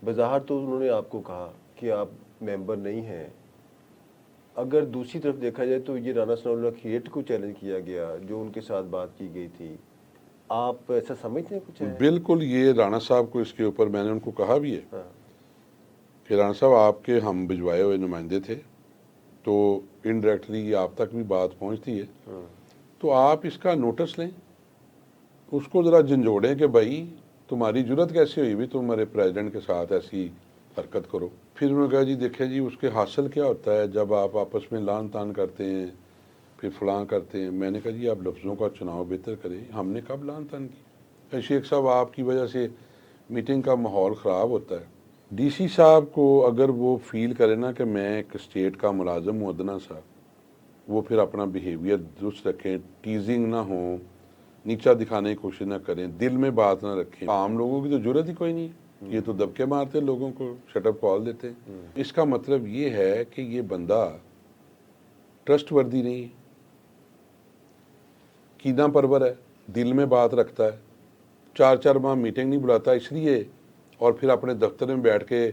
بظاہر تو انہوں نے آپ کو کہا کہ آپ ممبر نہیں ہیں، اگر دوسری طرف دیکھا جائے تو یہ رانا ثناء اللہ کھیٹ کو چیلنج کیا گیا جو ان کے ساتھ بات کی گئی تھی، آپ ایسا سمجھتے ہیں کچھ ہے؟ بالکل، یہ رانا صاحب کو اس کے اوپر میں نے ان کو کہا بھی ہے ہاں کہ رانا صاحب آپ کے ہم بھجوائے ہوئے نمائندے تھے، تو انڈائریکٹلی یہ آپ تک بھی بات پہنچتی ہے، ہاں تو آپ اس کا نوٹس لیں، اس کو ذرا جھنجھوڑیں کہ بھائی تمہاری جرت کیسے ہوئی بھی تم ہمارے پریزیڈنٹ کے ساتھ ایسی حرکت کرو۔ پھر انہوں نے کہا جی دیکھیں جی اس کے حاصل کیا ہوتا ہے جب آپ آپس میں لان تان کرتے ہیں پھر فلاں کرتے ہیں۔ میں نے کہا جی آپ لفظوں کا چناؤ بہتر کریں، ہم نے کب لان تان کی؟ شیخ صاحب آپ کی وجہ سے میٹنگ کا ماحول خراب ہوتا ہے۔ ڈی سی صاحب کو اگر وہ فیل کرے نا کہ میں ایک اسٹیٹ کا ملازم ہوں ادنا سا، وہ پھر اپنا بیہیویئر درست رکھیں، ٹیزنگ نہ ہوں، نیچا دکھانے کی کوشش نہ کریں، دل میں بات نہ رکھیں۔ عام لوگوں کی تو جرت ہی کوئی نہیں ہے، یہ تو دبکے مارتے لوگوں کو، شٹ اپ کال دیتے ہیں۔ اس کا مطلب یہ ہے کہ یہ بندہ ٹرسٹ وردی نہیں ہے، کینہ پرور ہے، دل میں بات رکھتا ہے، 4 ماہ میٹنگ نہیں بلاتا اس لیے، اور پھر اپنے دفتر میں بیٹھ کے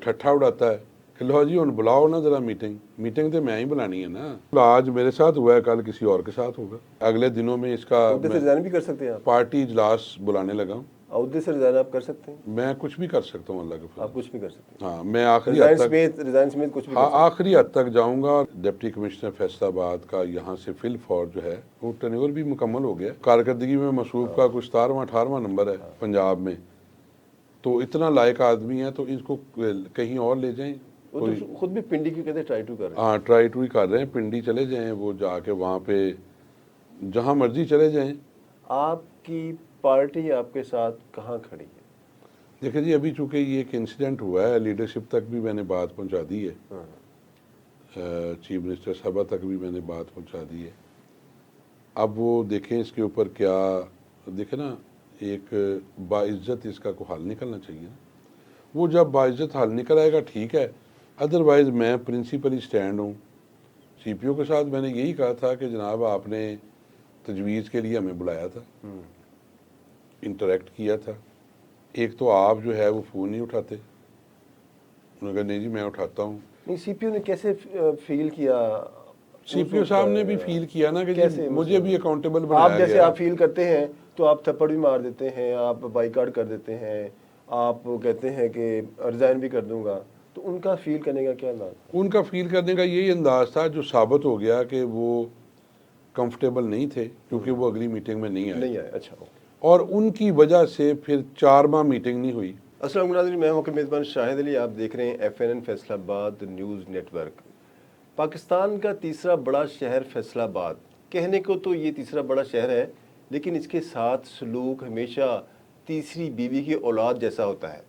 ٹھٹھا اڑاتا ہے کہ لو جی ہن بلاؤ نا ذرا میٹنگ تو میں ہی بلانی ہے نا۔ آج میرے ساتھ ہوا ہے، کل کسی اور کے ساتھ ہوگا، اگلے دنوں میں اس کا عہدے سے میں ریزائن بھی کر سکتے ہیں آپ؟ پارٹی اجلاس بلانے لگا ہوں۔ عہدے سے ریزائن آپ کر سکتے ہیں؟ میں کچھ بھی کر سکتا ہوں اللہ کے آپ فضل کچھ بھی کر سکتے سے۔ ہاں میں آخری ہیں، حد تک ریزائن سمیت کچھ بھی کر ہاں سکتے ہیں؟ آخری حد تک جاؤں گا۔ ڈپٹی کمشنر فیصل آباد کا یہاں سے فل فور جو ہے وہ ٹرنیور بھی مکمل ہو گیا، کارکردگی میں مصروف کا کچھ 17واں نمبر ہے پنجاب میں، تو اتنا لائق آدمی ہے، تو اس کو کہیں اور لے جائیں۔ وہ کوئی تو خود بھی پنڈی کی کہتے ٹرائی ٹو کر رہے ہیں۔ ہاں ٹرائی ٹو ہی کر رہے ہیں، پنڈی چلے جائیں، وہ جا کے وہاں پہ جہاں مرضی چلے جائیں۔ آپ کی پارٹی آپ کے ساتھ کہاں کھڑی ہے؟ دیکھیں جی ابھی چونکہ یہ ایک انسیڈنٹ ہوا ہے، لیڈرشپ تک بھی میں نے بات پہنچا دی ہے، ہاں چیف منسٹر صاحبہ تک بھی میں نے بات پہنچا دی ہے۔ اب وہ دیکھیں اس کے اوپر کیا، دیکھیں نا ایک باعزت اس کا کو حل نکلنا چاہیے نا، وہ جب باعزت حل نکل آئے گا ٹھیک ہے، ادروائز میں پرنسپلی سٹینڈ ہوں۔ سی پی او کے ساتھ میں نے یہی کہا تھا کہ جناب آپ نے تجویز کے لیے ہمیں بلایا تھا، انٹریکٹ کیا تھا، ایک تو آپ جو ہے وہ فون نہیں اٹھاتے، انہوں نے کہا نہیں جی میں اٹھاتا ہوں۔ نہیں، سی پی او نے کیسے فیل کیا؟ سی پی او صاحب نے بھی فیل کیا نا کہ جی کیسے مجھے بھی اکاؤنٹیبل آپ بنایا جیسے گیا۔ آپ فیل کرتے ہیں تو آپ تھپڑ بھی مار دیتے ہیں، آپ بائیکاٹ کر دیتے ہیں، آپ کہتے ہیں کہ ریزائن بھی کر دوں گا، تو ان کا فیل کرنے کا کیا انداز تھا؟ ان کا فیل کرنے کا یہی انداز تھا جو ثابت ہو گیا کہ وہ کمفرٹیبل نہیں تھے کیونکہ وہ اگلی میٹنگ میں نہیں آئے، نہیں آئے، اچھا اوکے۔ اور ان کی وجہ سے پھر 4 ماہ میٹنگ نہیں ہوئی۔ السلام علیکم ناظرین، میں موقع میزبان شاہد علی، آپ دیکھ رہے ہیں ایف این این فیصل آباد نیوز نیٹ ورک۔ پاکستان کا تیسرا بڑا شہر فیصل آباد، کہنے کو تو یہ تیسرا بڑا شہر ہے، لیکن اس کے ساتھ سلوک ہمیشہ تیسری بیوی کی اولاد جیسا ہوتا ہے۔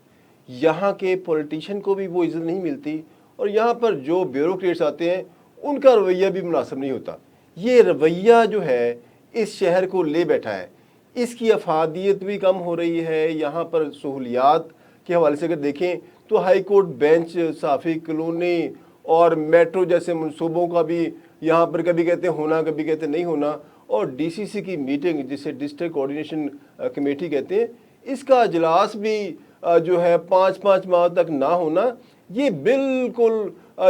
یہاں کے پولیٹیشین کو بھی وہ عزت نہیں ملتی، اور یہاں پر جو بیوروکریٹس آتے ہیں ان کا رویہ بھی مناسب نہیں ہوتا۔ یہ رویہ جو ہے اس شہر کو لے بیٹھا ہے، اس کی افادیت بھی کم ہو رہی ہے۔ یہاں پر سہولیات کے حوالے سے اگر دیکھیں تو ہائی کورٹ بینچ، صافی کالونی اور میٹرو جیسے منصوبوں کا بھی یہاں پر کبھی کہتے ہیں ہونا، کبھی کہتے ہیں نہیں ہونا، اور ڈی سی سی کی میٹنگ جسے ڈسٹرکٹ کوآرڈینیشن کمیٹی کہتے ہیں، اس کا اجلاس بھی جو ہے 5 ماہ تک نہ ہونا، یہ بالکل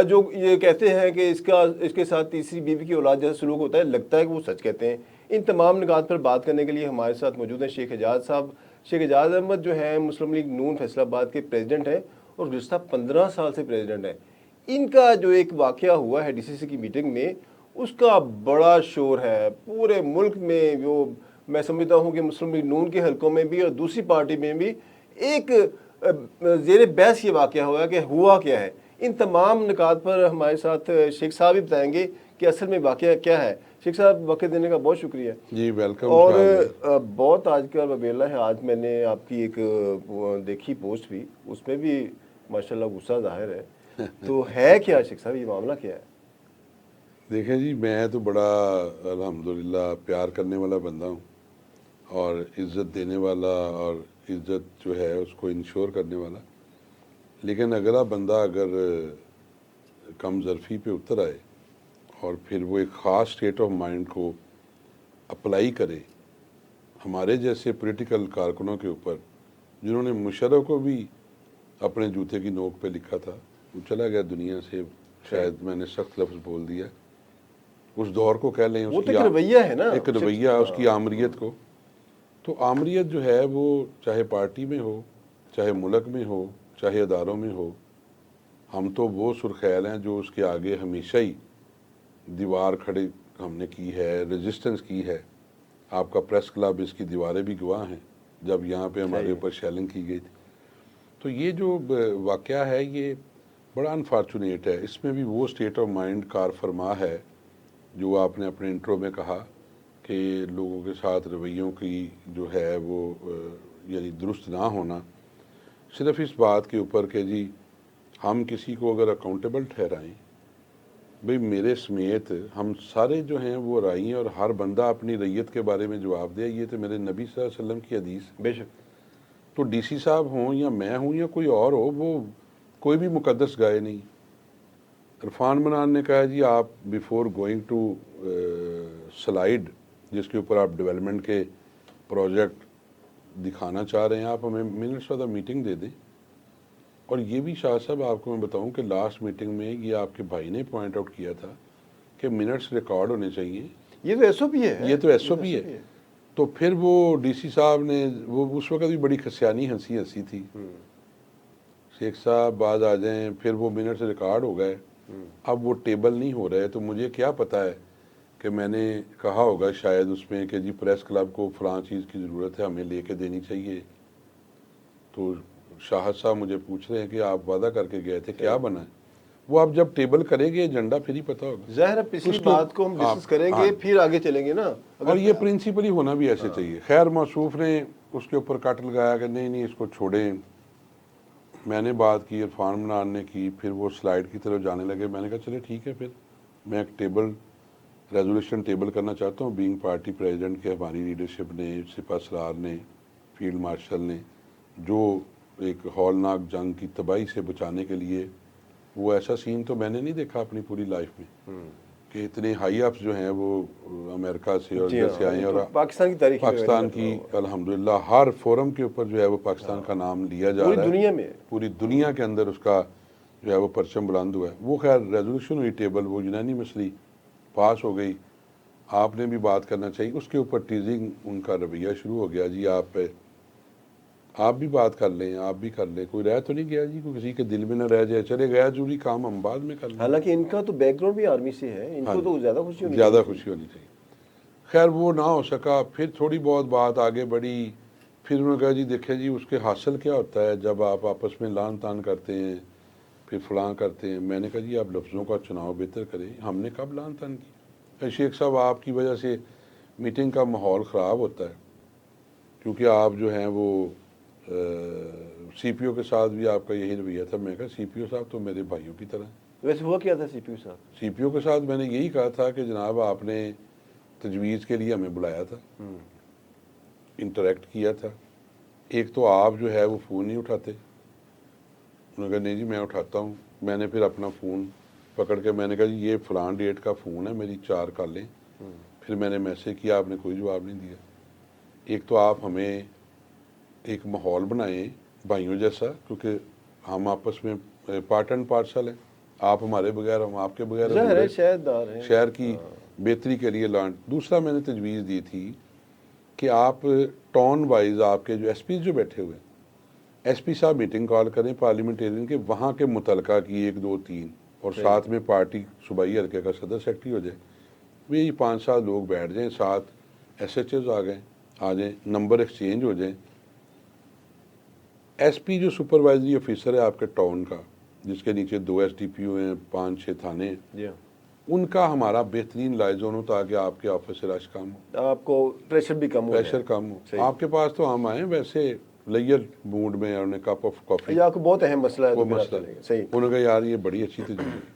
جو یہ کہتے ہیں کہ اس کے ساتھ تیسری بیوی کی اولاد جیسا سلوک ہوتا ہے، لگتا ہے کہ وہ سچ کہتے ہیں۔ ان تمام نکات پر بات کرنے کے لیے ہمارے ساتھ موجود ہیں شیخ اعجاز صاحب۔ شیخ اعجاز احمد جو ہیں مسلم لیگ نون فیصل آباد کے پریزیڈنٹ ہیں اور گزشتہ 15 سال سے پریزیڈنٹ ہیں۔ ان کا جو ایک واقعہ ہوا ہے ڈی سی سی کی میٹنگ میں، اس کا بڑا شور ہے پورے ملک میں، جو میں سمجھتا ہوں کہ مسلم لیگ نون کے حلقوں میں بھی اور دوسری پارٹی میں بھی ایک زیر بحث یہ واقعہ ہوا کہ ہوا کیا ہے۔ ان تمام نکات پر ہمارے ساتھ شیخ صاحب ہی بتائیں گے کہ اصل میں واقعہ کیا ہے۔ شیخ صاحب وقت دینے کا بہت شکریہ۔ جی ویلکم اور شاہد بھائی۔ بہت آج کا وبیلا ہے، آج میں نے آپ کی ایک دیکھی پوسٹ بھی، اس میں بھی ماشاءاللہ غصہ ظاہر ہے، تو ہے کیا شیخ صاحب، یہ معاملہ کیا ہے؟ دیکھیں جی میں تو بڑا الحمدللہ پیار کرنے والا بندہ ہوں، اور عزت دینے والا اور عزت جو ہے اس کو انشور کرنے والا، لیکن اگلا بندہ اگر کم ظرفی پہ اتر آئے اور پھر وہ ایک خاص سٹیٹ آف مائنڈ کو اپلائی کرے ہمارے جیسے پولیٹیکل کارکنوں کے اوپر، جنہوں نے مشرف کو بھی اپنے جوتے کی نوک پہ لکھا تھا، وہ چلا گیا دنیا سے، شاید میں نے سخت لفظ بول دیا، اس دور کو کہہ لیں، وہ اس تو کی ایک رویہ ہے نا، ایک رویہ، اس کی آمریت کو. تو آمریت جو ہے وہ چاہے پارٹی میں ہو، چاہے ملک میں ہو، چاہے اداروں میں ہو، ہم تو وہ سرخیل ہیں جو اس کے آگے ہمیشہ ہی دیوار کھڑی ہم نے کی ہے، ریزسٹنس کی ہے. آپ کا پریس کلب، اس کی دیواریں بھی گواہ ہیں جب یہاں پہ ہمارے اوپر شیلنگ کی گئی تھی. تو یہ جو واقعہ ہے یہ بڑا انفارچونیٹ ہے. اس میں بھی وہ اسٹیٹ آف مائنڈ کار فرما ہے جو آپ نے اپنے انٹرو میں کہا کہ لوگوں کے ساتھ رویوں کی جو ہے وہ یعنی درست نہ ہونا، صرف اس بات کے اوپر کہ جی ہم کسی کو اگر اکاؤنٹیبل ٹھہرائیں، بھئی میرے سمیت ہم سارے جو ہیں وہ رائیں اور ہر بندہ اپنی ریت کے بارے میں جواب دے. یہ تو میرے نبی صلی اللہ علیہ وسلم کی حدیث. بے شک. تو ڈی سی صاحب ہوں یا میں ہوں یا کوئی اور ہو، وہ کوئی بھی مقدس گائے نہیں. عرفان منان نے کہا جی آپ بیفور گوئنگ ٹو سلائیڈ جس کے اوپر آپ ڈیولپمنٹ کے پروجیکٹ دکھانا چاہ رہے ہیں، آپ ہمیں منٹس آف دا میٹنگ دے دیں. اور یہ بھی شاہ صاحب آپ کو میں بتاؤں کہ لاسٹ میٹنگ میں یہ آپ کے بھائی نے پوائنٹ آؤٹ کیا تھا کہ منٹس ریکارڈ ہونے چاہیے. یہ تو ایس او پی ہے، یہ تو ایس او پی ہے. تو پھر وہ ڈی سی صاحب نے، وہ اس وقت بھی بڑی خسیانی ہنسی تھی، شیخ صاحب بعد آ جائیں، پھر وہ منٹس ریکارڈ ہو گئے. اب وہ ٹیبل نہیں ہو رہے، تو مجھے کیا پتا ہے کہ میں نے کہا ہوگا شاید اس میں کہ جی پریس کلب کو فلاں چیز کی ضرورت ہے، ہمیں لے کے دینی چاہیے. تو شاہد صاحب مجھے پوچھ رہے ہیں کہ آپ وعدہ کر کے گئے تھے، کیا بنا ہے؟ وہ آپ جب ٹیبل کریں گے ایجنڈا پھر ہی پتہ ہوگا. ظاہر ہے پچھلی بات کو ہم ڈسکس کریں گے پھر آگے چلیں گے نا. اور یہ پرنسپلی ہونا بھی ایسے چاہیے. خیر موصوف نے اس کے اوپر کٹ لگایا کہ نہیں اس کو چھوڑیں. میں نے بات کی، عرفان منان نے کی، پھر وہ سلائیڈ کی طرف جانے لگے. میں نے کہا چلے ٹھیک ہے، پھر میں ایک ٹیبل ریزولوشن ٹیبل کرنا چاہتا ہوں بینگ پارٹی پریزیڈنٹ کے. ہماری لیڈرشپ نے، سپہ سالار نے، فیلڈ مارشل نے، جو ایک ہولناک جنگ کی تباہی سے بچانے کے لیے، وہ ایسا سین تو میں نے نہیں دیکھا اپنی پوری لائف میں کہ اتنے ہائی اپس جو ہیں وہ امریکہ سے اور ادھر سے آئے ہیں. اور پاکستان کی تاریخ، پاکستان کی الحمدللہ ہر فورم کے اوپر جو ہے وہ پاکستان کا نام لیا جا رہا ہے، پوری دنیا میں، پوری دنیا کے اندر اس کا جو ہے وہ پرچم بلند ہوا ہے. وہ خیر ریزولوشن ہوئی ٹیبل، وہ یونانیمسلی پاس ہو گئی. آپ نے بھی بات کرنا چاہیے. اس کے اوپر ٹیزنگ ان کا رویہ شروع ہو گیا، جی آپ بھی بات کر لیں، آپ بھی کر لیں، کوئی رہ تو نہیں گیا جی، کوئی کسی کے دل میں نہ رہ جائے، چلے گیا ضروری کام ہم بعد میں کر لیں. حالانکہ ان کا تو بیک گراؤنڈ بھی آرمی سے ہے، ان کو تو زیادہ خوشی ہونی زیادہ خوشی ہونی چاہیے. خیر وہ نہ ہو سکا. پھر تھوڑی بہت بات آگے بڑھی. پھر انہوں نے کہا جی دیکھیں جی اس کے حاصل کیا ہوتا ہے جب آپ آپس میں لان تان کرتے ہیں، پھر فلاں کرتے ہیں. میں نے کہا جی آپ لفظوں کا چناؤ بہتر کریں. ہم نے کب لان تان کی؟ شیخ صاحب آپ کی وجہ سے میٹنگ کا ماحول خراب ہوتا ہے، کیونکہ آپ جو ہیں وہ سی پی او کے ساتھ بھی آپ کا یہی رویہ تھا. میں کہا سی پی او صاحب تو میرے بھائیوں کی طرح. ویسے ہوا کیا تھا سی پی او صاحب؟ سی پی او کے ساتھ میں نے یہی کہا تھا کہ جناب آپ نے تجویز کے لیے ہمیں بلایا تھا، انٹریکٹ کیا تھا. ایک تو آپ جو ہے وہ فون نہیں اٹھاتے. انہوں نے کہا نہیں جی میں اٹھاتا ہوں. میں نے پھر اپنا فون پکڑ کے میں نے کہا جی یہ فلاں ڈیٹ کا فون ہے، میری 4 کالیں. پھر میں نے میسج کیا، آپ نے کوئی جواب نہیں دیا. ایک تو آپ ہمیں ایک ماحول بنائیں بھائیوں جیسا، کیونکہ ہم آپس میں پارٹ اینڈ پارسل ہیں. آپ ہمارے بغیر، ہم آپ کے بغیر، ظاہر ہے شہردار ہیں، شہر کی بہتری کے لیے لانٹ. دوسرا میں نے تجویز دی تھی کہ آپ ٹون وائز آپ کے جو ایس پی جو بیٹھے ہوئے ہیں، ایس پی صاحب میٹنگ کال کریں پارلیمنٹیرین کے، وہاں کے متعلقہ کی 1 2 3، اور ساتھ میں پارٹی صوبائی حلقے کا صدر سیکرٹری ہو جائے. یہ 5 7 لوگ بیٹھ جائیں، ساتھ ایس ایچ اوز آ جائیں، نمبر ایکسچینج ہو جائیں. ایس پی جو سپروائزری آفیسر ہے آپ کے ٹاؤن کا، جس کے نیچے 2 ایس ڈی پی او ہیں، 5 6 تھانے ہیں، ان کا ہمارا بہترین لائزون ہو تاکہ آپ کے آفس سے رش کم ہو، آپ کو پریشر بھی کم ہو، پریشر کم ہو. آپ کے پاس تو ہم آئیں ویسے لیئر موڈ میں، اور کپ آف کافی. یہ آپ کو بہت اہم مسئلہ ہے. وہ مسئلہ صحیح. انہوں نے کہا یار یہ بڑی اچھی تجویز ہے.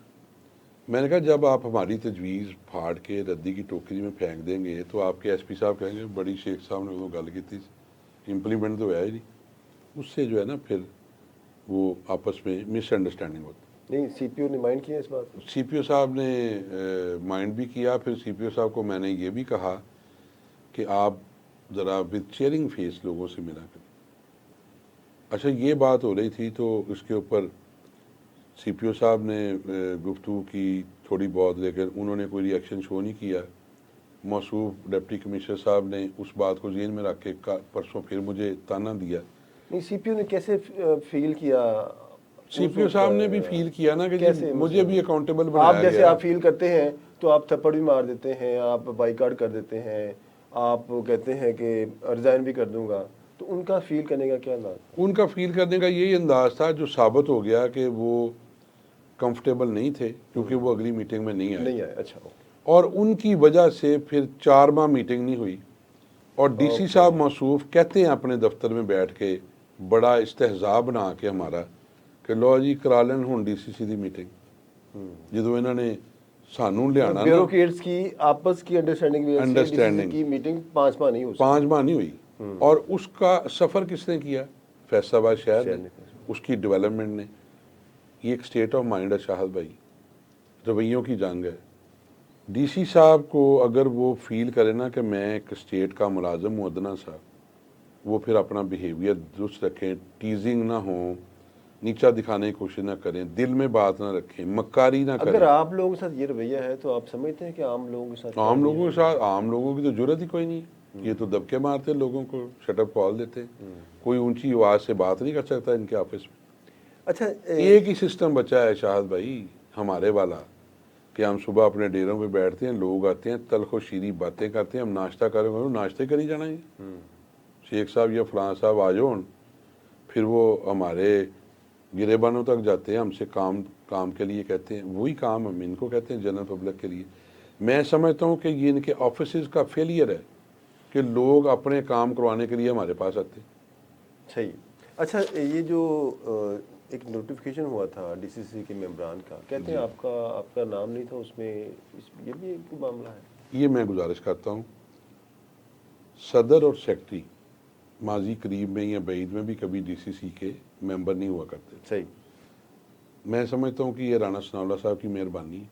میں نے کہا جب آپ ہماری تجویز پھاڑ کے ردی کی ٹوکری میں پھینک دیں گے تو آپ کے ایس پی صاحب کہیں گے بڑی شیخ صاحب نے وہ گل کی تھی، امپلیمنٹ تو ہوا ہی نہیں. اس سے جو ہے نا پھر وہ آپس میں مس انڈرسٹینڈنگ ہوتی. نہیں سی پی او نے مائنڈ کیا اس بات کو؟ سی پی او صاحب نے مائنڈ بھی کیا. پھر سی پی او صاحب کو میں نے یہ بھی کہا کہ آپ ذرا وتھ چیئرنگ فیس لوگوں سے ملا کریں. اچھا یہ بات ہو رہی تھی تو اس کے اوپر سی پی او صاحب نے گفتگو کی تھوڑی بہت، لیکن انہوں نے کوئی ری ایکشن شو نہیں کیا. موصوف ڈپٹی کمشنر صاحب نے اس بات کو ذہن میں رکھ کے پرسوں پھر مجھے تانا دیا. نہیں سی پی او نے کیسے فیل کیا؟ سی پی او صاحب نے بھی فیل کیا نا کہ کیسے مجھے بھی اکاؤنٹیبل آپ بنایا جیسے گیا. آپ فیل کرتے ہیں تو آپ تھپڑ بھی مار دیتے ہیں، آپ بائیکاٹ کر دیتے ہیں، آپ کہتے ہیں کہ ریزائن بھی کر دوں گا، تو ان کا فیل کرنے کا کیا انداز تھا؟ ان کا فیل کرنے کا یہی انداز تھا جو ثابت ہو گیا کہ وہ کمفرٹیبل نہیں تھے کیونکہ وہ اگلی میٹنگ میں نہیں آئے. نہیں آئے، اچھا اوکے. اور ان کی وجہ سے پھر 4 ماہ میٹنگ نہیں ہوئی. اور ڈی سی صاحب موصوف کہتے ہیں اپنے دفتر میں بیٹھ کے بڑا استہزاء بنا کے ہمارا کہ لو جی کرا لین ہوں ڈی سی دی میٹنگ. جدو انہوں نے سانوں لیا نا بیوروکریٹس کی آپس کی انڈرسٹینڈنگ کی وجہ سے ڈی سی سی کی میٹنگ 5 ماہ نہیں ہو سکی. 5 ماہ نہیں ہوئی. اور اس کا سفر کس نے کیا؟ فیصل آباد شہر نے، اس کی ڈیولپمنٹ نے. یہ ایک سٹیٹ آف مائنڈ ہے شاہد بھائی، رویوں کی جنگ ہے. ڈی سی صاحب کو اگر وہ فیل کرے نا کہ میں ایک اسٹیٹ کا ملازم ہوں ادنا سا، وہ پھر اپنا بیہیویئر درست رکھیں، ٹیزنگ نہ ہوں، نیچا دکھانے کی کوشش نہ کریں، دل میں بات نہ رکھیں، مکاری نہ کریں. اگر آپ لوگوں کے ساتھ یہ رویہ ہے تو آپ سمجھتے ہیں کہ عام لوگوں کے ساتھ عام لوگوں کے ساتھ عام لوگوں کی تو ضرورت ہی کوئی نہیں ہے. یہ تو دبکے مارتے لوگوں کو، شٹ اپ کال دیتے. کوئی اونچی آواز سے بات نہیں کر سکتا ان کے آفس میں. اچھا ایک ہی سسٹم بچا ہے شاہد بھائی ہمارے والا کہ ہم صبح اپنے ڈیروں پہ بیٹھتے ہیں، لوگ آتے ہیں، تلخ و شیریں باتیں کرتے ہیں، ہم ناشتہ کریں گے، ناشتے کر ہی جانا ہے. شیخ صاحب یا فلاں صاحب آ جاؤ، پھر وہ ہمارے گریبانوں تک جاتے ہیں، ہم سے کام کے لیے کہتے ہیں. وہی کام ہم ان کو کہتے ہیں جنرل پبلک کے لیے. میں سمجھتا ہوں کہ یہ ان کے آفیسز کا فیلئر ہے کہ لوگ اپنے کام کروانے کے لیے ہمارے پاس آتے ہیں. صحیح. اچھا یہ جو ایک نوٹیفیکیشن ہوا تھا ڈی سی سی کے ممبران کا، کہتے ہیں آپ کا نام نہیں تھا اس میں، یہ بھی ایک معاملہ ہے. یہ میں گزارش کرتا ہوں صدر اور سیکٹری ماضی قریب میں یا بعید میں بھی کبھی ڈی سی سی کے ممبر نہیں ہوا کرتے. صحیح. میں سمجھتا ہوں کہ یہ رانا ثناء اللہ صاحب کی مہربانی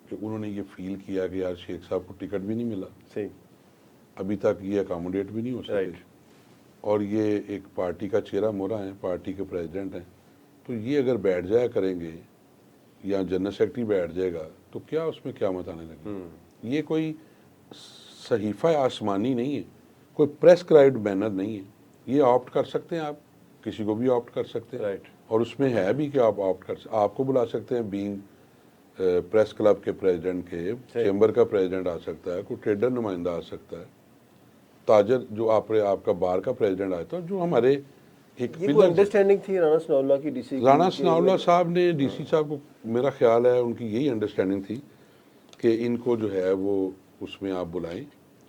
کہ انہوں نے یہ فیل کیا کہ یار شیخ صاحب کو ٹکٹ بھی نہیں ملا، صحیح. ابھی تک یہ اکاموڈیٹ بھی نہیں ہو سکے. اور یہ ایک پارٹی کا چہرہ مورا ہیں، پارٹی کے پریزیڈنٹ ہیں، تو یہ اگر بیٹھ جایا کریں گے یا جنرل سیکرٹری بیٹھ جائے گا تو کیا اس میں قیامت آنے لگی. یہ کوئی صحیفہ آسمانی نہیں ہے، کوئی پریسکرائبڈ بینر نہیں ہے. یہ آپٹ کر سکتے ہیں، آپ کسی کو بھی آپٹ کر سکتے ہیں. اور اس میں ہے بھی کہ آپ آپٹ آپ کو بلا سکتے ہیں بینگ پریس کلب کے پریزیڈنٹ کے، چیمبر کا پریزیڈنٹ آ سکتا ہے، کوئی ٹریڈر نمائندہ آ سکتا ہے، تاجر جو آپ کا بار کا پریزیڈنٹ آیا تھا، جو ہمارے ایک یہ کوئی انڈرسٹینڈنگ تھی رانا ثناء اللہ کی ڈی سی کی؟ رانا ثناء اللہ صاحب نے ڈی سی صاحب کو، میرا خیال ہے ان کی یہی انڈرسٹینڈنگ تھی کہ ان کو جو ہے وہ اس میں آپ بلائیں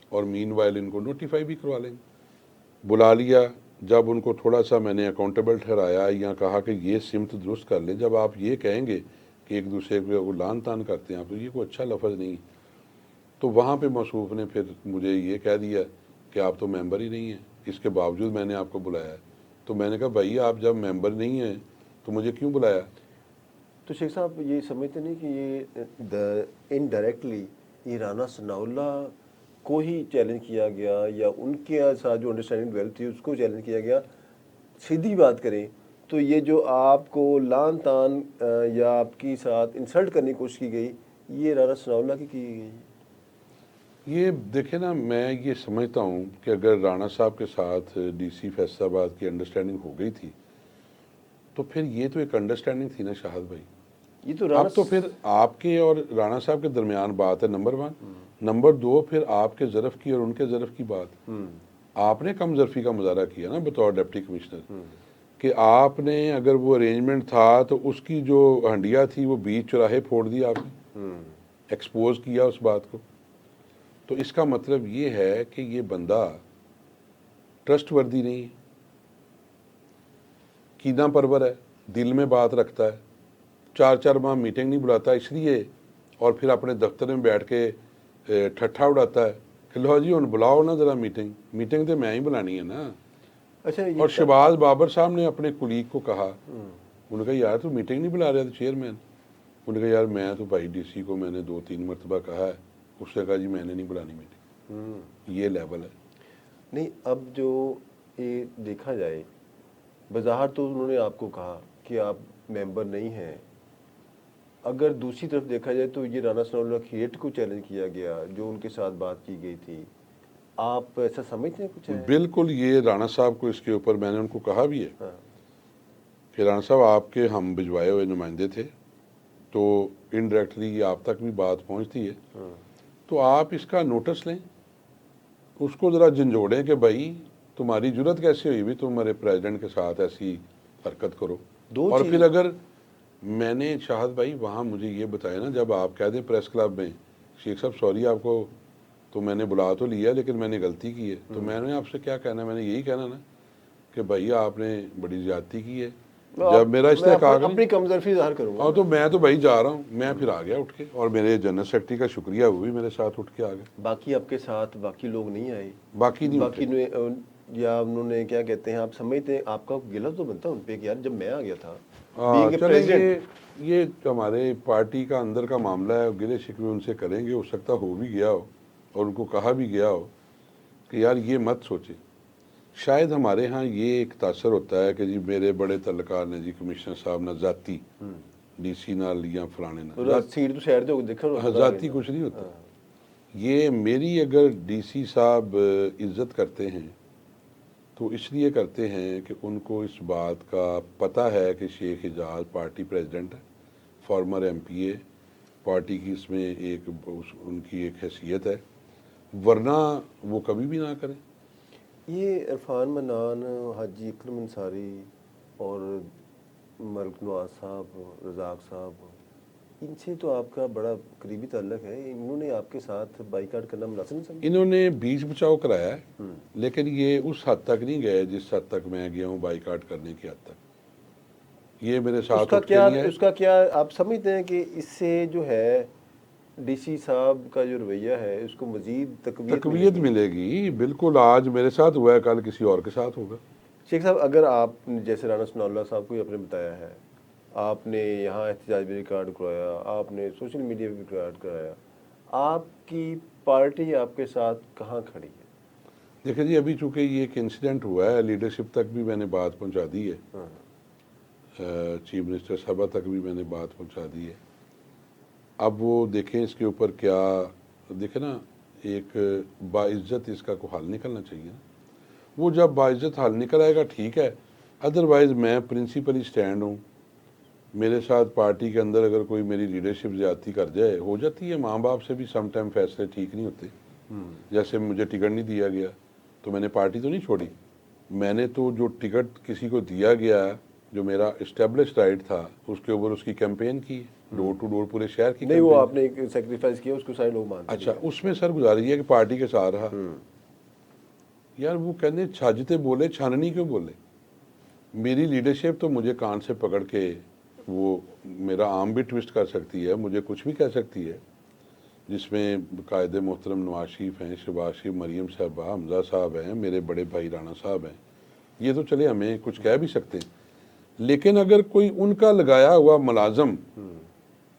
اور مین وائل ان کو نوٹیفائی بھی کروا لیں. بلا لیا. جب ان کو تھوڑا سا میں نے اکاؤنٹیبل ٹھہرایا یا کہا کہ یہ سمت درست کر لیں، جب آپ یہ کہیں گے کہ ایک دوسرے کو لان تان کرتے ہیں آپ، تو یہ کوئی اچھا لفظ نہیں. تو وہاں پہ موصوف نے پھر مجھے یہ کہہ دیا کہ آپ تو ممبر ہی نہیں ہیں، اس کے باوجود میں نے آپ کو بلایا ہے. تو میں نے کہا بھائی آپ جب ممبر نہیں ہیں تو مجھے کیوں بلایا؟ تو شیخ صاحب یہ سمجھتے نہیں کہ یہ انڈائریکٹلی یہ رانا ثناء اللہ کو ہی چیلنج کیا گیا یا ان کے ساتھ جو انڈرسٹینڈنگ ڈیولپ تھی اس کو چیلنج کیا گیا؟ سیدھی بات کریں تو یہ جو آپ کو لان تان یا آپ کی ساتھ انسلٹ کرنے کی کوشش کی گئی، یہ رانا ثناء اللہ کی گئی؟ یہ دیکھیں نا، میں یہ سمجھتا ہوں کہ اگر رانا صاحب کے ساتھ ڈی سی فیصل آباد کی انڈرسٹینڈنگ ہو گئی تھی تو پھر یہ تو ایک انڈرسٹینڈنگ تھی نا شاہد بھائی. یہ تو رانا اب تو پھر آپ کے اور رانا صاحب کے درمیان بات ہے نمبر 1. نمبر 2 پھر آپ کے ظرف کی اور ان کے ظرف کی بات. آپ نے کم ظرفی کا مظاہرہ کیا نا بطور ڈپٹی کمشنر، کہ آپ نے اگر وہ ارینجمنٹ تھا تو اس کی جو ہنڈیا تھی وہ بیچ چوراہے پھوڑ دی آپ نے، ایکسپوز کیا اس بات کو. تو اس کا مطلب یہ ہے کہ یہ بندہ ٹرسٹ وردی نہیں ہے، کینہ پرور ہے، دل میں بات رکھتا ہے، 4 ماہ میٹنگ نہیں بلاتا اس لیے، اور پھر اپنے دفتر میں بیٹھ کے ٹھٹھا اڑاتا ہے کہ لو جی ہن بلاؤ نا ذرا میٹنگ تو میں ہی بلانی ہے نا. اچھا اور شہباز بابر صاحب نے اپنے کلیگ کو کہا، انہوں نے کہا یار تو میٹنگ نہیں بلا رہا تھا چیئرمین. انہوں نے کہا یار میں تو بھائی ڈی سی کو میں نے 2-3 مرتبہ کہا ہے، اس نے کہا جی میں نے نہیں بلانی میٹنگ. یہ لیول ہے. نہیں اب جو یہ دیکھا جائے بظاہر تو انہوں نے آپ کو کہا کہ آپ ممبر نہیں ہیں، اگر دوسری طرف دیکھا جائے تو یہ رانا ثناء اللہ کھیٹ کو چیلنج کیا گیا، جو ان کے ساتھ بات کی گئی تھی، آپ ایسا سمجھتے ہیں کچھ ہے؟ بالکل، یہ رانا صاحب کو اس کے اوپر میں نے ان کو کہا بھی ہے ہاں کہ رانا صاحب آپ کے ہم بھجوائے ہوئے نمائندے تھے، تو انڈائریکٹلی آپ تک بھی بات پہنچتی ہے، ہاں۔ تو آپ اس کا نوٹس لیں، اس کو ذرا جھنجھوڑیں کہ بھائی تمہاری جرت کیسے ہوئی بھی تم ہمارے پریزیڈنٹ کے ساتھ ایسی حرکت کرو. دو اور چیز پھر اگر میں نے شاہد بھائی وہاں مجھے یہ بتایا نا، جب آپ کہہ دیں پریس کلب میں شیخ صاحب سوری آپ کو تو میں نے بلا تو لیا لیکن میں نے غلطی کی ہے، تو میں نے آپ سے کیا کہنا ہے، میں نے یہی کہنا نا کہ بھائی آپ نے بڑی زیادتی کی ہے. جب میرا میں استحقاق اپنی کمزرفی ظاہر کروں گا. اور تو میں تو بھائی جا رہا ہوں، میں پھر آ گیا اٹھ کے، اور میرے جنرل سیکرٹری کا شکریہ، وہ بھی میرے ساتھ اٹھ کے آ گئے. باقی آپ کے ساتھ باقی لوگ نہیں آئے؟ باقی نہیں اٹھے. یا انہوں نے کیا کہتے ہیں، آپ سمجھتے ہیں آپ کا گلہ تو بنتا ان پہ کہ یار جب میں آ گیا تھا بینگ اے چلیں پریزیڈنٹ. یہ ہمارے پارٹی کا اندر کا معاملہ ہے، گلے شکوے ان سے کریں گے، ہو سکتا ہو بھی گیا ہو اور ان کو کہا بھی گیا ہو کہ یار یہ مت سوچیں. شاید ہمارے ہاں یہ ایک تاثر ہوتا ہے کہ جی میرے بڑے تعلقات نے، جی کمشنر صاحب نہ ذاتی ڈی سی نال یا فلانے نہ سیٹ تو شہر تو دیکھو ذاتی کچھ نہیں ہوتا. یہ میری اگر ڈی سی صاحب عزت کرتے ہیں تو اس لیے کرتے ہیں کہ ان کو اس بات کا پتہ ہے کہ شیخ اعجاز پارٹی پریزیڈنٹ ہے، فارمر ایم پی اے، پارٹی کی اس میں ایک ان کی ایک حیثیت ہے، ورنہ وہ کبھی بھی نہ کریں. یہ عرفان منان، حاجی اکرم انصاری اور ملک نواز صاحب، رزاق صاحب، ان سے تو آپ کا بڑا قریبی تعلق ہے، انہوں نے آپ کے ساتھ بائیکاٹ کرنا مناسب نہیں سمجھا؟ انہوں نے بیچ بچاؤ کرایا ہے، لیکن یہ اس حد تک نہیں گئے جس حد تک میں گیا ہوں بائیکاٹ کرنے کی حد تک. یہ میرے ساتھ اٹھ کے نہیں آئے. اس کا کیا آپ سمجھتے ہیں کہ اس سے جو ہے ڈی سی صاحب کا جو رویہ ہے اس کو مزید تقویت ملے گی. بالکل، آج میرے ساتھ ہوا ہے، کل کسی اور کے ساتھ ہوگا. شیخ صاحب، اگر آپ نے جیسے رانا ثناء اللہ صاحب کو ہی آپ نے بتایا ہے، آپ نے یہاں احتجاج بھی ریکارڈ کرایا، آپ نے سوشل میڈیا بھی ریکارڈ کرایا، آپ کی پارٹی آپ کے ساتھ کہاں کھڑی ہے؟ دیکھیں جی، ابھی چونکہ یہ ایک انسیڈنٹ ہوا ہے، لیڈرشپ تک بھی میں نے بات پہنچا دی ہے، چیف منسٹر صاحبہ تک بھی میں نے بات پہنچا دی ہے. اب وہ دیکھیں اس کے اوپر کیا، دیکھیں نا ایک باعزت اس کا کو حل نکلنا چاہیے نا. وہ جب باعزت حل نکل آئے گا ٹھیک ہے، ادروائز میں پرنسپلی سٹینڈ ہوں. میرے ساتھ پارٹی کے اندر اگر کوئی میری لیڈرشپ زیادتی کر جائے، ہو جاتی ہے، ماں باپ سے بھی سم ٹائم فیصلے ٹھیک نہیں ہوتے. جیسے مجھے ٹکٹ نہیں دیا گیا تو میں نے پارٹی تو نہیں چھوڑی، میں نے تو جو ٹکٹ کسی کو دیا گیا جو میرا اسٹیبلش رائٹ تھا اس کے اوپر اس کی کیمپین کی، ڈور ٹو ڈور پورے شہر کی نہیں، وہ کیمپین. آپ نے ایک سیکریفائز کیا، اس کو سارے لوگ مانتے اچھا، اس میں سر گزاری ہے کہ پارٹی کے ساتھ رہا. یار وہ کہنے چھاجتے بولے، چھاننی کیوں بولے. میری لیڈرشپ تو مجھے کان سے پکڑ کے وہ میرا آرم بھی ٹوسٹ کر سکتی ہے، مجھے کچھ بھی کہہ سکتی ہے، جس میں قائد محترم نواز شریف ہیں، شہباز شریف، مریم صاحبہ، حمزہ صاحب ہیں، میرے بڑے بھائی رانا صاحب ہیں. یہ تو چلے ہمیں کچھ کہہ بھی سکتے ہیں، لیکن اگر کوئی ان کا لگایا ہوا ملازم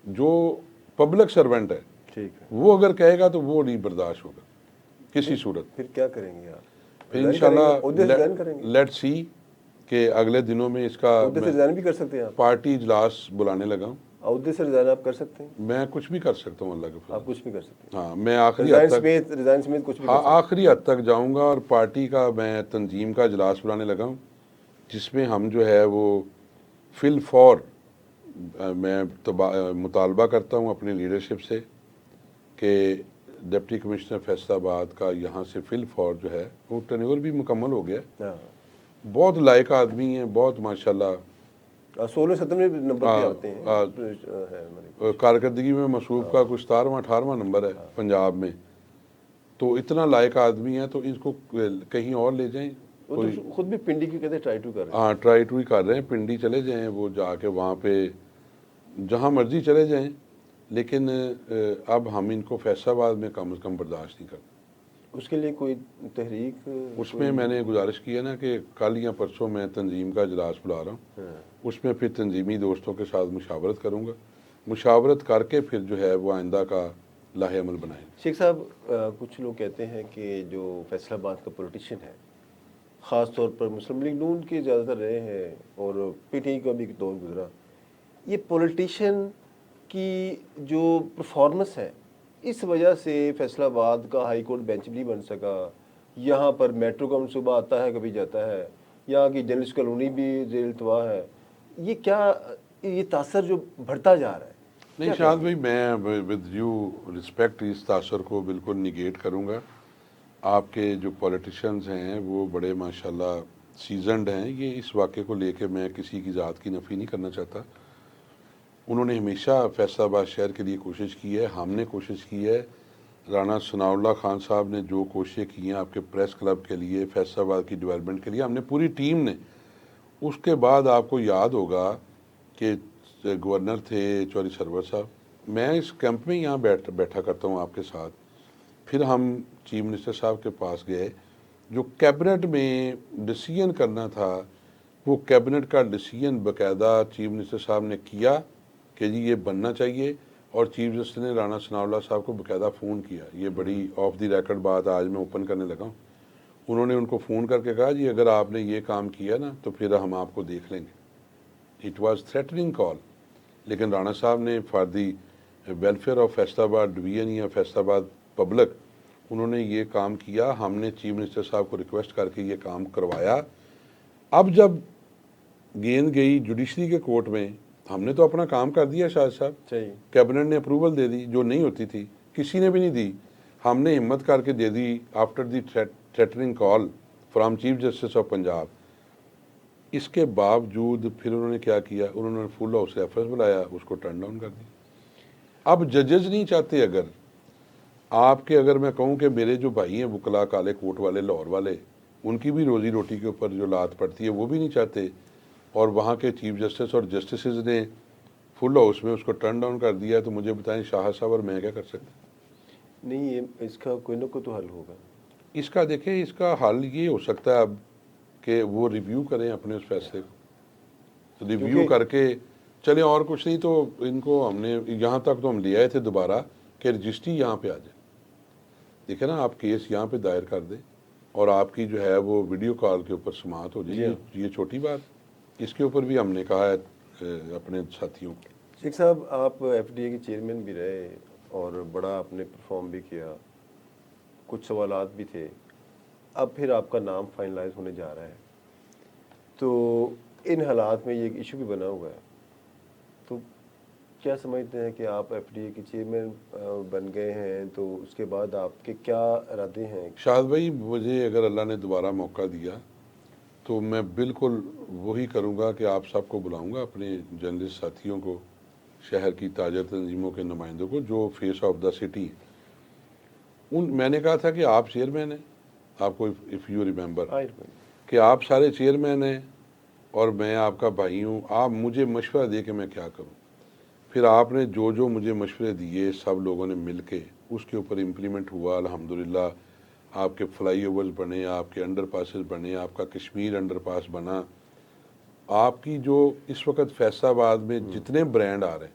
جو پبلک سرونٹ ہے ٹھیک ہے، وہ اگر کہے گا تو وہ نہیں برداشت ہوگا کسی صورت. پھر کیا کریں گے آپ؟ پھر ریزائن کریں گے؟ انشاءاللہ عہدے سے ریزائن کریں گے؟ لیٹ سی کہ اگلے دنوں میں اس کا عہدے سے ریزائن بھی کر سکتے ہیں آپ؟ پارٹی اجلاس بلانے لگا ہوں. عہدے سے ریزائن آپ کر سکتے ہیں؟ میں کچھ بھی کر سکتا ہوں اللہ کے فضل. آپ کچھ بھی کر سکتے ہاں، میں آخری ہیں، حد تک ریزائن سمیت کچھ بھی کر سکتے آخری حد تک جاؤں گا، اور پارٹی کا میں تنظیم کا اجلاس بلانے لگا ہوں جس میں ہم جو ہے وہ فی الفور میں مطالبہ کرتا ہوں اپنی لیڈرشپ سے کہ ڈپٹی کمشنر فیصل آباد کا یہاں سے فی الفور جو ہے وہ ٹرنیور بھی مکمل ہو گیا. ہیں؟ بہت لائق آدمی ہیں، بہت ماشاءاللہ 16-17 نمبر پہ آتے ہیں. کارکردگی میں مصروف کا کچھ 17واں 18واں نمبر ہے پنجاب میں. تو اتنا لائق آدمی ہے، تو اس کو کہیں اور لے جائیں. وہ تو خود بھی پنڈی کی کہتے ٹرائی ٹو کر رہے ہیں. ہاں، ٹرائی ٹو ہی کر رہے ہیں. پنڈی چلے جائیں، وہ جا کے وہاں پہ جہاں مرضی چلے جائیں، لیکن اب ہم ان کو فیصل آباد میں کم از کم برداشت نہیں کرتے. اس کے لیے کوئی تحریک؟ اس میں میں نے گزارش کی ہے نا کہ کل یا پرسوں میں تنظیم کا اجلاس بلا رہا ہوں. اس میں پھر تنظیمی دوستوں کے ساتھ مشاورت کروں گا، مشاورت کر کے پھر جو ہے وہ آئندہ کا لاہ عمل بنائیں. شیخ صاحب، کچھ لوگ کہتے ہیں کہ جو فیصل آباد کا پولیٹیشین ہے خاص طور پر مسلم لیگ نون کے زیادہ تر رہے ہیں اور پی ٹی آئی کا بھی ایک دور گزرا. یہ پولیٹیشین کی جو پرفارمنس ہے اس وجہ سے فیصل آباد کا ہائی کورٹ بینچ بھی نہیں بن سکا. یہاں پر میٹرو کا منصوبہ آتا ہے کبھی جاتا ہے, یہاں کی جرنلسٹ کالونی بھی زیر التوا ہے. یہ کیا یہ تاثر جو بڑھتا جا رہا ہے؟ نہیں شاہد بھائی, میں ود ڈیو رسپیکٹ اس تاثر کو بالکل نگیٹ کروں گا. آپ کے جو پولیٹیشنز ہیں وہ بڑے ماشاءاللہ سیزنڈ ہیں. یہ اس واقعے کو لے کے میں کسی کی ذات کی نفی نہیں کرنا چاہتا. انہوں نے ہمیشہ فیصل آباد شہر کے لیے کوشش کی ہے, ہم نے کوشش کی ہے. رانا ثناء اللہ خان صاحب نے جو کوششیں کی ہیں آپ کے پریس کلب کے لیے, فیصل آباد کی ڈیولپمنٹ کے لیے, ہم نے پوری ٹیم نے. اس کے بعد آپ کو یاد ہوگا کہ گورنر تھے چوہدری سرور صاحب, میں اس کیمپ میں یہاں بیٹھا کرتا ہوں آپ کے ساتھ. پھر ہم چیف منسٹر صاحب کے پاس گئے. جو کیبنٹ میں ڈیسیژن کرنا تھا وہ کیبنٹ کا ڈیسیژن باقاعدہ چیف منسٹر صاحب نے کیا کہ جی یہ بننا چاہیے, اور چیف جسٹس نے رانا ثناء اللہ صاحب کو باقاعدہ فون کیا. یہ بڑی آف دی ریکارڈ بات آج میں اوپن کرنے لگا ہوں. انہوں نے ان کو فون کر کے کہا جی اگر آپ نے یہ کام کیا نا تو پھر ہم آپ کو دیکھ لیں گے. اٹ واز تھریٹننگ کال. لیکن رانا صاحب نے for the welfare of Faisal آباد ڈویژن یا فیصل آباد پبلک انہوں نے یہ کام کیا. ہم نے چیف منسٹر صاحب کو ریکویسٹ کر کے یہ کام کروایا. اب جب گیند گئی جوڈیشری کے کورٹ میں, ہم نے تو اپنا کام کر دیا شاہد صاحب, کیبنٹ نے اپروول دے دی جو نہیں ہوتی تھی, کسی نے بھی نہیں دی. ہم نے ہمت کر کے دے دی after the threatening call from chief justice of Punjab. اس کے باوجود پھر انہوں نے کیا کیا, انہوں نے فل ہاؤس ریفرنس بلایا, اس کو ٹرن ڈاؤن کر دی. اب ججز نہیں چاہتے, اگر میں کہوں کہ میرے جو بھائی ہیں وکلا کالے کوٹ والے لاہور والے, ان کی بھی روزی روٹی کے اوپر جو لات پڑتی ہے وہ بھی نہیں چاہتے, اور وہاں کے چیف جسٹس اور جسٹسز نے فل ہاؤس میں اس کو ٹرن ڈاؤن کر دیا, تو مجھے بتائیں شاہ صاحب اور میں کیا کر سکتے؟ نہیں, یہ اس کا کوئی نہ کوئی تو حل ہوگا. اس کا دیکھیں, اس کا حل یہ ہو سکتا ہے اب کہ وہ ریویو کریں اپنے اس فیصلے کو, ریویو کر کے چلیں, اور کچھ نہیں تو ان کو ہم نے یہاں تک تو ہم لے آئے تھے دوبارہ کہ رجسٹری یہاں پہ آ جائے. دیکھیں نا, آپ کیس یہاں پہ دائر کر دیں اور آپ کی جو ہے وہ ویڈیو کال کے اوپر سماعت ہو جائے. یہ چھوٹی بات, اس کے اوپر بھی ہم نے کہا ہے اپنے ساتھیوں کو. شیخ صاحب, آپ ایف ڈی اے کے چیئرمین بھی رہے اور بڑا آپ نے پرفارم بھی کیا, کچھ سوالات بھی تھے. اب پھر آپ کا نام فائنلائز ہونے جا رہا ہے, تو ان حالات میں یہ ایک ایشو بھی بنا ہوا ہے. تو کیا سمجھتے ہیں کہ آپ ایف ڈی اے کے چیئرمین بن گئے ہیں, تو اس کے بعد آپ کے کیا ارادے ہیں؟ شاہد بھائی, مجھے اگر اللہ نے دوبارہ موقع دیا تو میں بالکل وہی کروں گا کہ آپ سب کو بلاؤں گا, اپنے جرنلسٹ ساتھیوں کو, شہر کی تاجر تنظیموں کے نمائندوں کو جو فیس آف دا سٹی. میں نے کہا تھا کہ آپ چیئرمین ہیں, آپ کو اف یو ریمبر کہ آپ سارے چیئرمین ہیں اور میں آپ کا بھائی ہوں, آپ مجھے مشورہ دے کہ میں کیا کروں. پھر آپ نے جو مجھے مشورے دیے سب لوگوں نے مل کے اس کے اوپر امپلیمنٹ ہوا. الحمدللہ آپ کے فلائی اوورز بنے, آپ کے انڈر پاسز بنے, آپ کا کشمیر انڈر پاس بنا. آپ کی جو اس وقت فیصل آباد میں جتنے برانڈ آ رہے ہیں,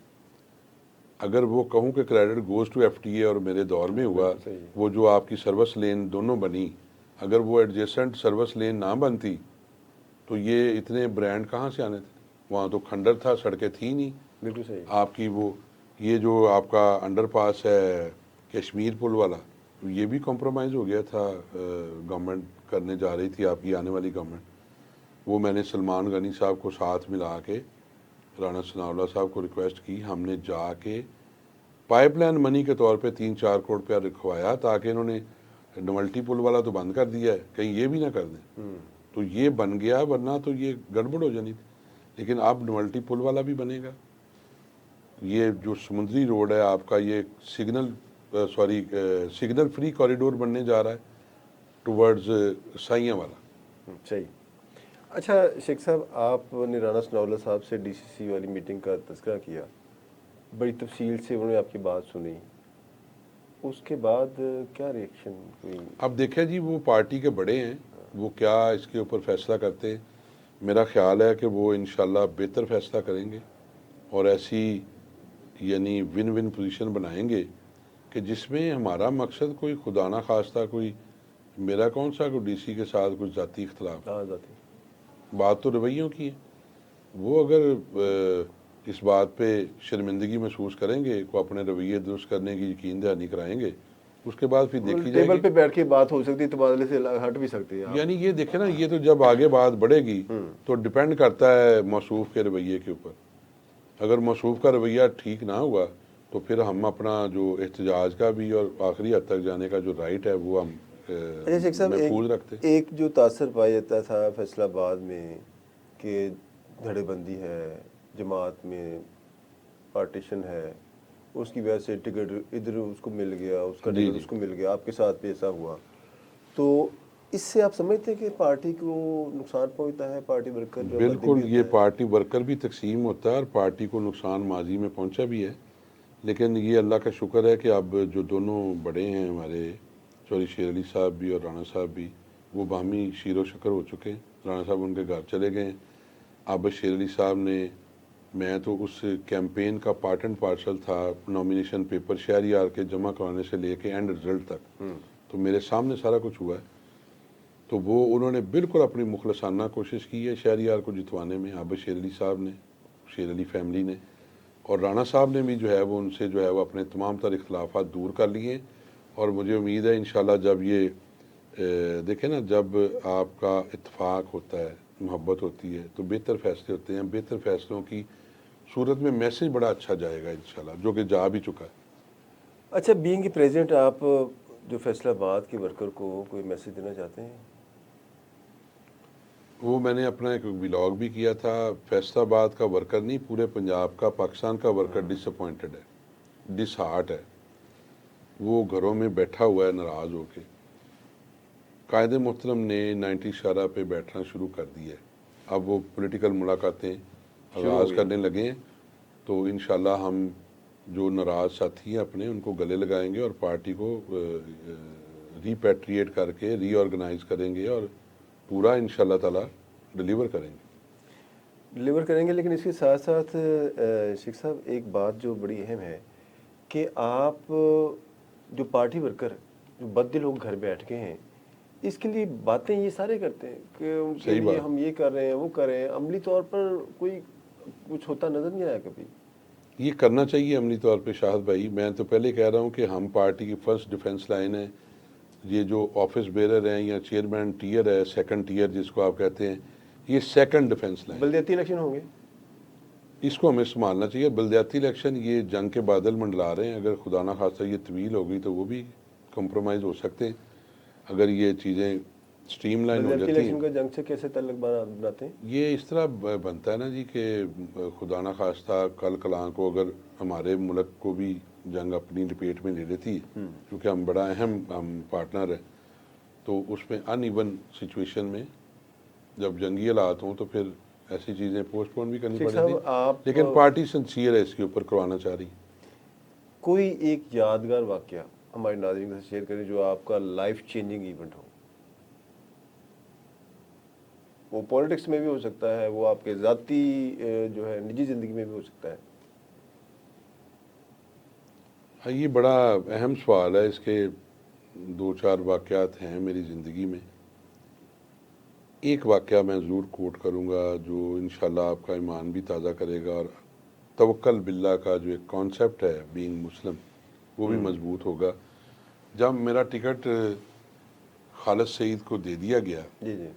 اگر وہ کہوں کہ credit goes to F T A اور میرے دور میں ہوا, وہ جو آپ کی سروس لین دونوں بنی, اگر وہ ایڈجیسنٹ سروس لین نہ بنتی تو یہ اتنے برانڈ کہاں سے آنے تھے؟ وہاں تو کھنڈر تھا, سڑکیں تھیں نہیں. بالکل صحیح. آپ کی یہ جو آپ کا انڈر پاس ہے کشمیر پل والا, یہ بھی کمپرومائز ہو گیا تھا, گورنمنٹ کرنے جا رہی تھی آپ کی آنے والی گورنمنٹ. وہ میں نے سلمان غنی صاحب کو ساتھ ملا کے رانا ثناء اللہ صاحب کو ریکویسٹ کی, ہم نے جا کے پائپ لائن منی کے طور پہ 3-4 کروڑ روپیہ رکھوایا, تاکہ انہوں نے ڈملٹی پل والا تو بند کر دیا ہے, کہیں یہ بھی نہ کر دیں. تو یہ بن گیا, ورنہ تو یہ گڑبڑ ہو جانی تھی. لیکن اب ڈملٹی پل والا بھی بنے گا. یہ جو سمندری روڈ ہے آپ کا, یہ سگنل فری کوریڈور بننے جا رہا ہے ٹورڈز سائیاں والا. صحیح. اچھا شیخ صاحب, آپ نے رانا ثناء اللہ صاحب سے ڈی سی سی والی میٹنگ کا تذکرہ کیا, بڑی تفصیل سے انہوں نے آپ کی بات سنی, اس کے بعد کیا ریئیکشن ہوئی؟ اب دیکھیں جی, وہ پارٹی کے بڑے ہیں, وہ کیا اس کے اوپر فیصلہ کرتے. میرا خیال ہے کہ وہ انشاءاللہ بہتر فیصلہ کریں گے اور ایسی یعنی ون ون پوزیشن بنائیں گے کہ جس میں ہمارا مقصد کوئی خدا نہ خواستہ کوئی میرا کون سا کو ڈی سی کے ساتھ کچھ ذاتی اختلاف، کہاں جاتی؟ بات تو رویوں کی ہے۔ وہ اگر اس بات پہ شرمندگی محسوس کریں گے، کو اپنے رویے درست کرنے کی یقین دہانی کرائیں گے، اس کے بعد پھر دیکھی جائے ٹیبل گی۔ پہ بیٹھ کے بات ہو سکتی ہے، تبادلے سے ہٹ بھی سکتے ہیں یعنی یہ دیکھیں نا، یہ تو جب آگے بات بڑھے گی تو ڈپینڈ کرتا ہے موصوف کے رویے کے اوپر۔ اگر موصوف کا رویہ ٹھیک نہ ہوا تو پھر ہم اپنا جو احتجاج کا بھی اور آخری حد تک جانے کا جو رائٹ ہے وہ ہم اچھا شیخ صاحب، محفوظ رکھتے۔ ایک جو تاثر پایا جاتا تھا فیصل آباد میں کہ دھڑے بندی ہے، جماعت میں پارٹیشن ہے، اس کی وجہ سے ٹکٹ ادھر اس کو مل گیا، اس کا ٹکٹ اس کو مل گیا، آپ کے ساتھ بھی ایسا ہوا، تو اس سے آپ سمجھتے ہیں کہ پارٹی کو نقصان پہنچتا ہے؟ پارٹی ورکر جو بالکل، یہ پارٹی ورکر بھی تقسیم ہوتا ہے اور پارٹی کو نقصان ماضی میں پہنچا بھی ہے، لیکن یہ اللہ کا شکر ہے کہ اب جو دونوں بڑے ہیں ہمارے، چوہدری شیر علی صاحب بھی اور رانا صاحب بھی، وہ باہمی شیر و شکر ہو چکے ہیں۔ رانا صاحب ان کے گھر چلے گئے ہیں۔ اب شیر علی صاحب نے، میں تو اس کیمپین کا پارٹ اینڈ پارسل تھا، نامینیشن پیپر شہریار کے جمع کرانے سے لے کے اینڈ رزلٹ تک، تو میرے سامنے سارا کچھ ہوا ہے۔ تو وہ انہوں نے بالکل اپنی مخلصانہ کوشش کی ہے شہریار کو جتوانے میں، اب شیر علی صاحب نے، شیر علی فیملی نے، اور رانا صاحب نے بھی جو ہے وہ ان سے جو ہے وہ اپنے تمام تر اختلافات دور کر لیے۔ اور مجھے امید ہے انشاءاللہ جب یہ دیکھیں نا، جب آپ کا اتفاق ہوتا ہے، محبت ہوتی ہے، تو بہتر فیصلے ہوتے ہیں۔ بہتر فیصلوں کی صورت میں میسج بڑا اچھا جائے گا انشاءاللہ، جو کہ جا بھی چکا ہے۔ اچھا، بینگ اے پریزیڈنٹ، آپ جو فیصل آباد کے ورکر کو کوئی میسج دینا چاہتے ہیں؟ وہ میں نے اپنا ایک ولاگ بھی کیا تھا، فیصل آباد کا ورکر نہیں، پورے پنجاب کا، پاکستان کا ورکر ڈس اپوائنٹڈ ہے، ڈس ہارٹ ہے، وہ گھروں میں بیٹھا ہوا ہے ناراض ہو کے۔ قائد محترم نے 90 اشارہ پہ بیٹھنا شروع کر دی ہے، اب وہ پولیٹیکل ملاقاتیں آغاز کرنے لگے ہیں، تو انشاءاللہ ہم جو ناراض ساتھی ہیں اپنے، ان کو گلے لگائیں گے اور پارٹی کو ریپیٹریٹ کر کے ری آرگنائز کریں گے اور پورا انشاءاللہ تعالی ڈلیور کریں گے۔ لیکن اس کے ساتھ ساتھ شیخ صاحب ایک بات جو بڑی اہم ہے کہ آپ جو پارٹی ورکر جو بددل لوگ گھر بیٹھ کے ہیں، اس کے لیے باتیں یہ سارے کرتے ہیں کہ ان کے صحیح لیے بات۔ ہم یہ کر رہے ہیں، وہ کر رہے ہیں، عملی طور پر کوئی کچھ ہوتا نظر نہیں آیا کبھی؟ یہ کرنا چاہیے عملی طور پہ شاہد بھائی۔ میں تو پہلے کہہ رہا ہوں کہ ہم پارٹی کی فرسٹ ڈیفنس لائن ہے۔ یہ جو آفس بیرر ہیں یا چیئرمین ٹیئر ہے، سیکنڈ ٹیئر جس کو آپ کہتے ہیں، یہ سیکنڈ ڈیفنس لائن ہے۔ بلدیاتی الیکشن ہوں گے، اس کو ہمیں سنبھالنا چاہیے۔ بلدیاتی الیکشن یہ جنگ کے بادل منڈلا رہے ہیں، اگر خدا نہ خواستہ یہ طویل ہو گئی تو وہ بھی کمپرومائز ہو سکتے ہیں اگر یہ چیزیں سٹریم لائن ہو بلدیاتی جاتی ہیں۔ الیکشن کا جنگ سے کیسے تعلق بناتے ہیں؟ یہ اس طرح بنتا ہے نا جی کہ خدا نہ خواستہ کل کلاں کو اگر ہمارے ملک کو بھی جنگ اپنی لپیٹ میں لے لیتی ہے، کیونکہ ہم بڑا اہم ہم پارٹنر ہیں، تو اس میں ان ایون سچویشن میں جب جنگی حالات ہوں تو پھر ایسی چیزیں پوسٹ پون بھی کرنی شیخ پڑتی صاحب، ہیں، آپ لیکن پارٹی سنسیئر ہے اس کے اوپر کروانا چاہ رہی۔ کوئی ایک یادگار واقعہ ہمارے ناظرین کے ساتھ شیئر کریں جو آپ کا لائف چینجنگ ایونٹ ہو؟ وہ پولیٹکس میں بھی ہو سکتا ہے، وہ آپ کے ذاتی جو ہے نجی زندگی میں بھی ہو سکتا ہے۔ ہاں، یہ بڑا اہم سوال ہے، اس کے 2-4 واقعات ہیں میری زندگی میں۔ ایک واقعہ میں ضرور کوٹ کروں گا جو انشاءاللہ آپ کا ایمان بھی تازہ کرے گا، اور توکل باللہ کا جو ایک کانسیپٹ ہے بینگ مسلم وہ بھی مضبوط ہوگا۔ جب میرا ٹکٹ خالد سعید کو دے دیا گیا، جی جی،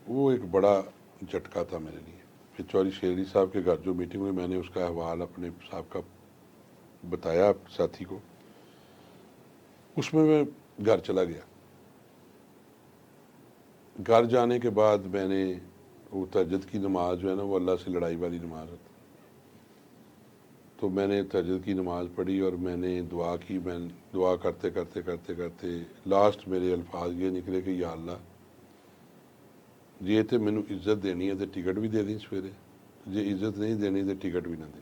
وہ ایک بڑا جھٹکا تھا میرے لیے۔ پھر چوہدری شیر علی صاحب کے گھر جو میٹنگ ہوئی، میں نے اس کا احوال اپنے صاحب کا بتایا ساتھی کو، اس میں گھر چلا گیا۔ گھر جانے کے بعد میں نے وہ تہجد کی نماز جو ہے نا، وہ اللہ سے لڑائی والی نماز ہوتی، تو میں نے تہجد کی نماز پڑھی اور میں نے دعا کی۔ میں دعا کرتے کرتے کرتے کرتے لاسٹ میرے الفاظ یہ نکلے کہ یا اللہ، جے تے مینو عزت دینی ہے تو ٹکٹ بھی دے دیں سویرے، جے عزت نہیں دینی تو ٹکٹ بھی نہ دیں۔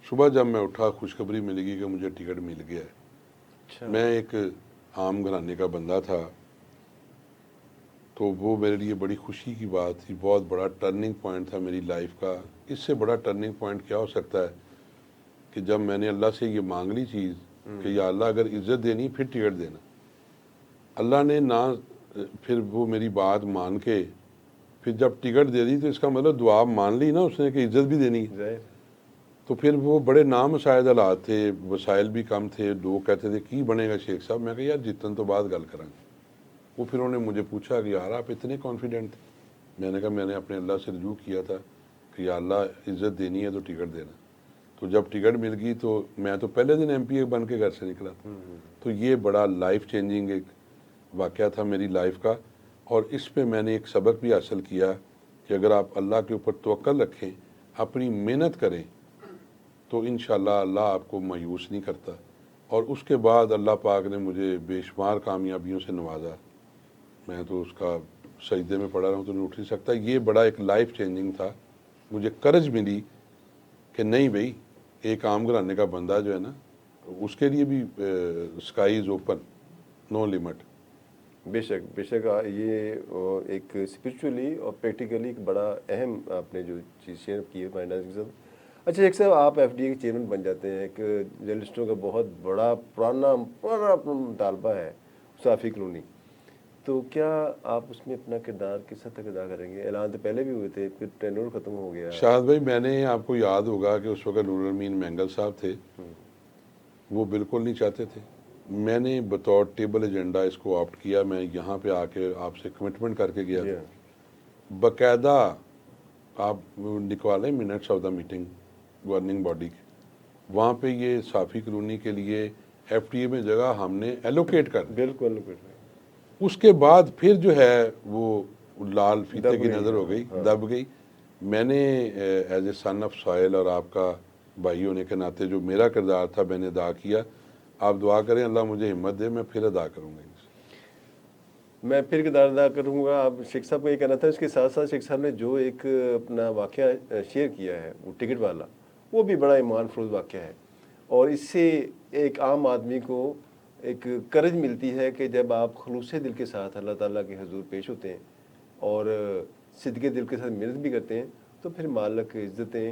صبح جب میں اٹھا خوشخبری ملے گی کہ مجھے ٹکٹ مل گیا ہے۔ میں ایک عام گھرانے کا بندہ تھا، تو وہ میرے لیے بڑی خوشی کی بات تھی، بہت بڑا ٹرننگ پوائنٹ تھا میری لائف کا۔ اس سے بڑا ٹرننگ پوائنٹ کیا ہو سکتا ہے کہ جب میں نے اللہ سے یہ مانگ لی چیز کہ یا اللہ اگر عزت دینی پھر ٹکٹ دینا، اللہ نے نہ پھر وہ میری بات مان کے پھر جب ٹکٹ دے دی تو اس کا مطلب دعا مان لی نا اس نے کہ عزت بھی دینی ہے. ظاہر. تو پھر وہ بڑے نامساعد حالات تھے, وسائل بھی کم تھے, لوگ کہتے تھے کی بنے گا شیخ صاحب. میں کہا یار جتن تو بعد گل کریں. وہ پھر انہوں نے مجھے پوچھا کہ یار آپ اتنے کانفیڈنٹ تھے. میں نے کہا میں نے اپنے اللہ سے رجوع کیا تھا کہ یا اللہ عزت دینی ہے تو ٹکٹ دینا. تو جب ٹکٹ مل گئی تو میں تو پہلے دن ایم پی اے بن کے گھر سے نکلا تھا. تو یہ بڑا لائف چینجنگ ایک واقعہ تھا میری لائف کا, اور اس پہ میں نے ایک سبق بھی حاصل کیا کہ اگر آپ اللہ کے اوپر توکل رکھیں, اپنی محنت کریں, تو انشاءاللہ اللہ آپ کو مایوس نہیں کرتا. اور اس کے بعد اللہ پاک نے مجھے بے شمار کامیابیوں سے نوازا. میں تو اس کا سجدے میں پڑا رہا ہوں تو نہیں اٹھ نہیں سکتا. یہ بڑا ایک لائف چینجنگ تھا. مجھے کرج ملی کہ نہیں بھئی ایک عام گھرانے کا بندہ جو ہے نا اس کے لیے بھی sky is open, no limit. بے شک بے شک. یہ ایک اسپرچولی اور پریکٹیکلی ایک بڑا اہم آپ نے جو چیز شیئر کی ہے ہمارے کے ساتھ. اچھا ایک صاحب آپ ایف ڈی اے کے چیئرمین بن جاتے ہیں. ایک جرنلسٹوں کا بہت بڑا پرانا مطالبہ ہے صحافی کالونی. تو کیا آپ اس میں اپنا کردار کس حد تک ادا کریں گے؟ اعلان تو پہلے بھی ہوئے تھے, پھر ٹینور ختم ہو گیا. شاہد بھائی میں نے, آپ کو یاد ہوگا کہ اس وقت نور الامین مینگل صاحب تھے, وہ بالکل نہیں چاہتے تھے. میں نے بطور ٹیبل ایجنڈا اس کو آپٹ کیا. میں یہاں پہ آ کے آپ سے کمٹمنٹ کر کے گیا تھا. باقاعدہ آپ نکوالیں minutes of the meeting governing body کے, وہاں پہ یہ صحافی کالونی کے لیے ایف ٹی اے میں جگہ ہم نے ایلوکیٹ کر دی. بالکل. اس کے بعد پھر جو ہے وہ لال فیتے کی نظر ہو گئی, دب گئی. میں نے as a son of soil اور آپ کا بھائی ہونے کے ناطے جو میرا کردار تھا میں نے ادا کیا. آپ دعا کریں اللہ مجھے ہمت دے, میں پھر ادا کروں گا. میں پھر کردار ادا کروں گا. آپ شیخ صاحب کو یہ کہنا تھا. اس کے ساتھ ساتھ شیخ صاحب نے جو ایک اپنا واقعہ شیئر کیا ہے وہ ٹکٹ والا, وہ بھی بڑا ایمان فروز واقعہ ہے. اور اس سے ایک عام آدمی کو ایک کرج ملتی ہے کہ جب آپ خلوص دل کے ساتھ اللہ تعالیٰ کے حضور پیش ہوتے ہیں اور صدقے دل کے ساتھ محنت بھی کرتے ہیں تو پھر مالک عزتیں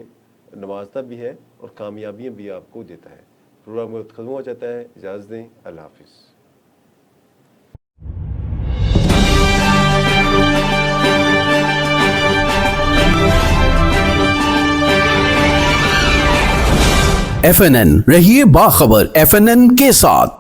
نوازتا بھی ہے اور کامیابیاں بھی آپ کو دیتا ہے. پروگرام وقت ختم ہو جاتا ہے. اجازت دیں. اللہ حافظ. FNN رہیے باخبر FNN کے ساتھ.